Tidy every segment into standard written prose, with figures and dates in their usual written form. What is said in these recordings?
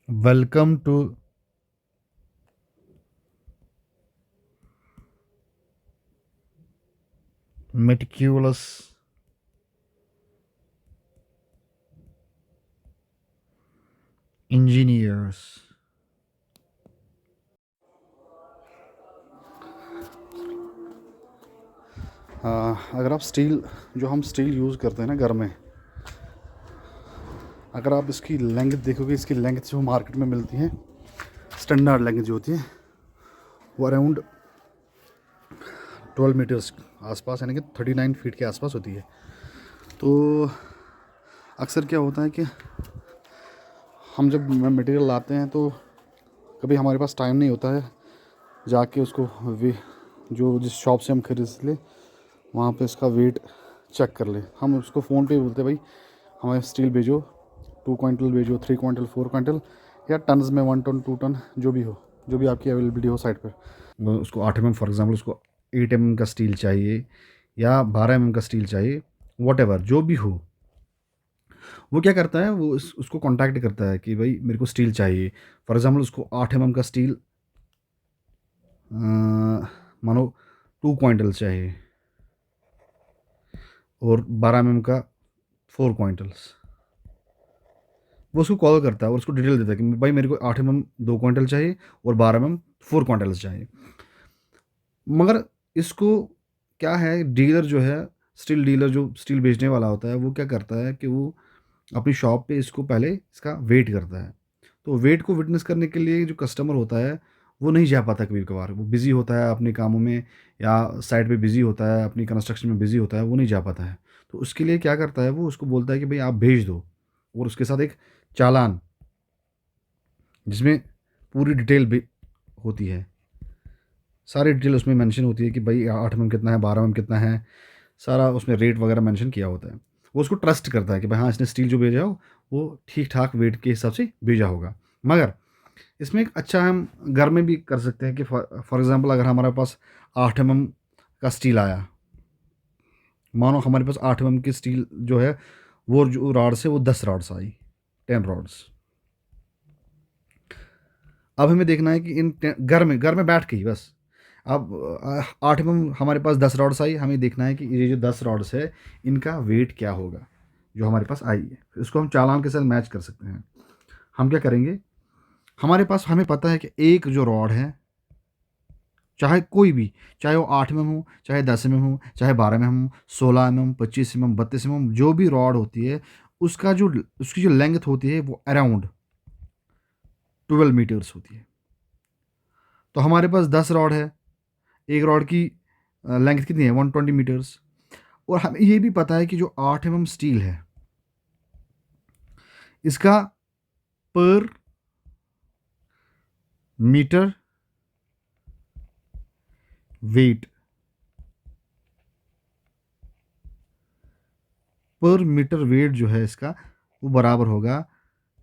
Welcome to Meticulous Engineers। अगर आप steel जो हम स्टील यूज़ करते हैं ना घर में, अगर आप इसकी लेंथ देखोगे, इसकी लेंथ जो मार्केट में मिलती है, स्टैंडर्ड लेंथ जो होती है वो अराउंड 12 मीटर्स आसपास, यानी कि 39 फीट के आसपास होती है। तो अक्सर क्या होता है कि हम जब मटेरियल लाते हैं तो कभी हमारे पास टाइम नहीं होता है जाके उसको जो जिस शॉप से हम खरीद ले वहाँ पे इसका वेट चेक कर ले। हम उसको फ़ोन पे बोलते भाई हमें स्टील भेजो, 2 क्विंटल भेजो, 3 क्विंटल, 4 क्विंटल, या टन्स में 1 टन 2 टन, जो भी हो, जो भी आपकी अवेलेबिलिटी हो साइट पर। वो उसको 8 mm, फॉर एग्जांपल उसको 8 mm का स्टील चाहिए या 12 mm का स्टील चाहिए, वॉट एवर जो भी हो, वो क्या करता है, वो उसको कांटेक्ट करता है कि भाई मेरे को स्टील चाहिए। फॉर एग्जांपल उसको 8 mm का स्टील मानो 2 क्विंटल चाहिए और 12 mm का 4 क्विंटल्स। वो उसको कॉल करता है और उसको डिटेल देता है कि भाई मेरे को 8 mm 2 क्विंटल चाहिए और 12 mm 4 क्विंटल्स चाहिए। मगर इसको क्या है, डीलर जो है, स्टील डीलर जो स्टील बेचने वाला होता है, वो क्या करता है कि वो अपनी शॉप पे इसको पहले इसका वेट करता है। तो वेट को विटनेस करने के लिए जो कस्टमर होता है वो नहीं जा पाता, कभी कभार वो बिज़ी होता है अपने कामों में या साइड पे बिज़ी होता है, अपनी कंस्ट्रक्शन में बिज़ी होता है, वो नहीं जा पाता है। तो उसके लिए क्या करता है, वो उसको बोलता है कि भाई आप भेज दो, और उसके साथ एक चालान जिसमें पूरी डिटेल भी होती है, सारी डिटेल उसमें मेंशन होती है कि भाई 8 mm कितना है, 12 mm कितना है, सारा उसमें रेट वगैरह मेंशन किया होता है। वो उसको ट्रस्ट करता है कि भाई हाँ इसने स्टील जो भेजा हो वो ठीक ठाक वेट के हिसाब से भेजा होगा। मगर इसमें एक अच्छा हम घर में भी कर सकते हैं कि फॉर एग्जांपल अगर हमारे पास 8 mm का स्टील आया, मानो हमारे पास 8 mm की स्टील जो है, वो जो रॉड्स है वो 10 रॉड्स आई, 10 रॉड्स। अब हमें देखना है कि घर में बैठ के ही बस, अब 8 mm हमारे पास 10 रॉड्स आई, हमें देखना है कि ये जो 10 रॉड्स है इनका वेट क्या होगा जो हमारे पास आई है। फिर उसको हम चालान के साथ मैच कर सकते हैं। हम क्या करेंगे, हमारे पास हमें पता है कि एक जो रॉड है, चाहे कोई भी, चाहे वो 8 mm हो, चाहे 10 mm हो, चाहे 12 mm हो, 16 mm, 25 mm, 32 mm, जो भी रॉड होती है, उसका जो उसकी जो लेंथ होती है वो अराउंड 12 मीटर्स होती है। तो हमारे पास 10 रॉड है, एक रॉड की लेंथ कितनी है, 120 मीटर्स। और हमें ये भी पता है कि जो 8 mm स्टील है, इसका पर मीटर वेट, पर मीटर वेट जो है इसका, वो बराबर होगा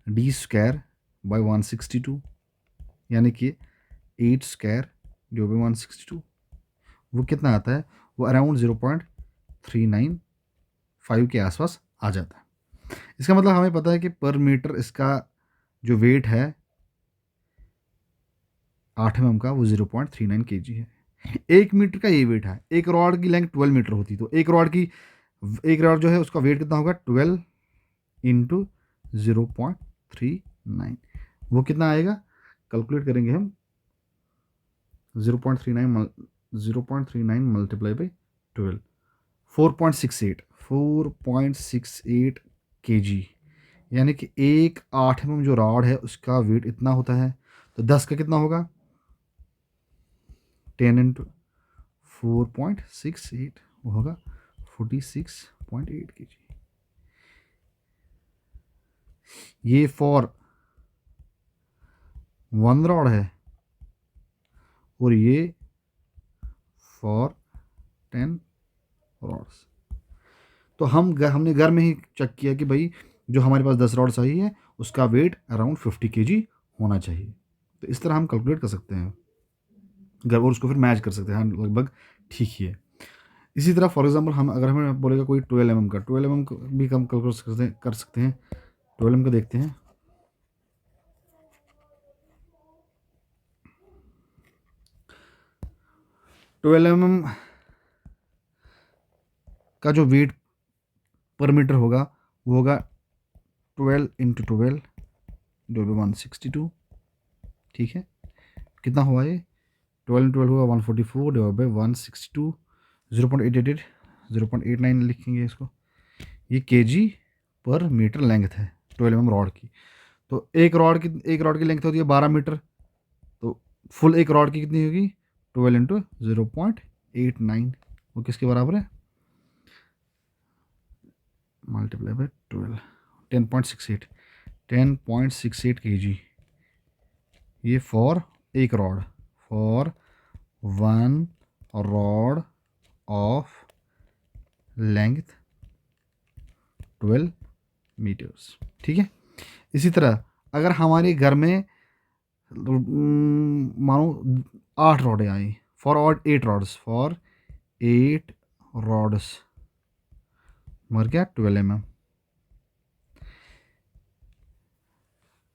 D²/162, यानी कि 8²/162। वो कितना आता है, वो अराउंड 0.395 के आसपास आ जाता है। इसका मतलब हमें पता है कि पर मीटर इसका जो वेट है 8 mm का, वो 0.39 kg है। 1 मीटर का ये वेट है। एक रॉड की लेंथ 12 मीटर होती, तो एक रॉड जो है उसका वेट कितना होगा, 12 × 0.39, वो कितना आएगा, कैलकुलेट करेंगे हम। 0.39 मल्टीप्लाई बाई 12, 4.68 यानी कि एक 8 mm जो रॉड है उसका वेट इतना होता है। तो 10 का कितना होगा, 10 × 4.68, वो होगा 46.8 kg। ये फॉर 1 रॉड है और ये फॉर 10 रॉड्स। तो हमने घर में ही चेक किया कि भाई जो हमारे पास 10 रॉड सही है उसका वेट अराउंड 50 kg होना चाहिए। तो इस तरह हम कैलकुलेट कर सकते हैं घर, और उसको फिर मैच कर सकते हैं, हाँ लगभग ठीक ही है। इसी तरह फॉर एग्जांपल हम अगर हमें बोलेगा कोई 12 mm का, 12 mm भी हम कैलकुलेट कर सकते हैं। 12 mm का देखते हैं, 12 mm का जो वेट पर मीटर होगा वो होगा 12 × 12 डिवाइड बाई 162। ठीक है, कितना हुआ ये? 12 × 12 होगा 144 डिवाइड बाई 162, 0.888, 0.89 लिखेंगे इसको। ये kg पर मीटर लेंथ है 12 mm रॉड की। तो एक रॉड की लेंथ होती है 12 मीटर, तो फुल एक रॉड की कितनी होगी? 12 × 0.89, वो किसके बराबर है? Multiply by 12, 10.68 kg। ये फॉर एक rod, for one rod of length 12 metres. ठीक है, इसी तरह अगर हमारे घर में मानो 8 रॉडें आई, फॉर 8 रॉड्स, फॉर 8 रॉड्स, मर गया 12 mm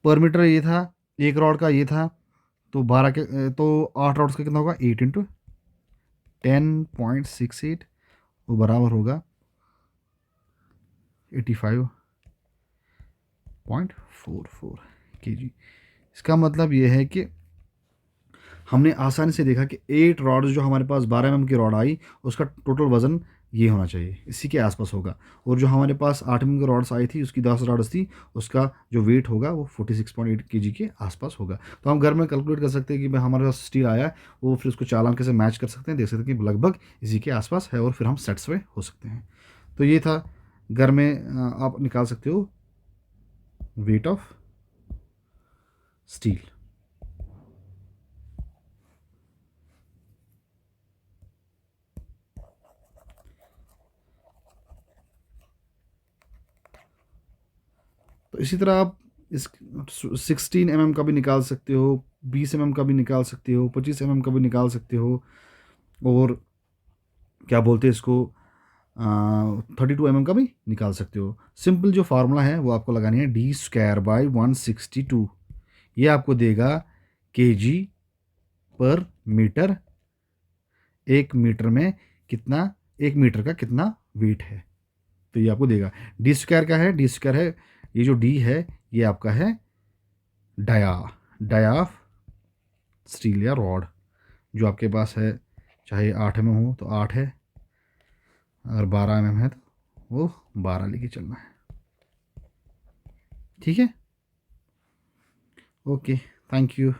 पर मीटर। ये था एक रॉड का, ये था तो 12 के, तो 8 रॉड्स का कितना होगा? 8 × 10.68, वो बराबर होगा 85.44 kg। इसका मतलब ये है कि हमने आसानी से देखा कि 8 रॉड्स जो हमारे पास 12 mm की रॉड आई, उसका टोटल वज़न ये होना चाहिए, इसी के आसपास होगा। और जो हमारे पास 8 mm की रॉड्स आई थी, उसकी 10 रॉड्स थी, उसका जो वेट होगा वो 46.8 kg के आसपास होगा। तो हम घर में कैलकुलेट कर सकते हैं कि भाई हमारे पास स्टील आया है, वो फिर उसको चालान कैसे मैच कर सकते हैं, देख सकते हैं कि लगभग इसी के आसपास है, और फिर हम सेटिस्फाई हो सकते हैं। तो ये था, घर में आप निकाल सकते हो वेट ऑफ स्टील। तो इसी तरह आप इस 16 mm का भी निकाल सकते हो, 20 mm का भी निकाल सकते हो, 25 mm का भी निकाल सकते हो, और क्या बोलते हैं इसको, 32 mm का भी निकाल सकते हो। सिंपल जो फार्मूला है वो आपको लगानी है d²/162। ये आपको देगा kg पर मीटर, एक मीटर में कितना, एक मीटर का कितना वेट है, तो ये आपको देगा। d² का है, d² है, ये जो d है ये आपका है डाया ऑफ स्टील या रॉड, जो आपके पास है, चाहे 8 mm हो तो 8 है, अगर 12 mm है तो वो 12 लेके चलना है। ठीक है, ओके, थैंक यू।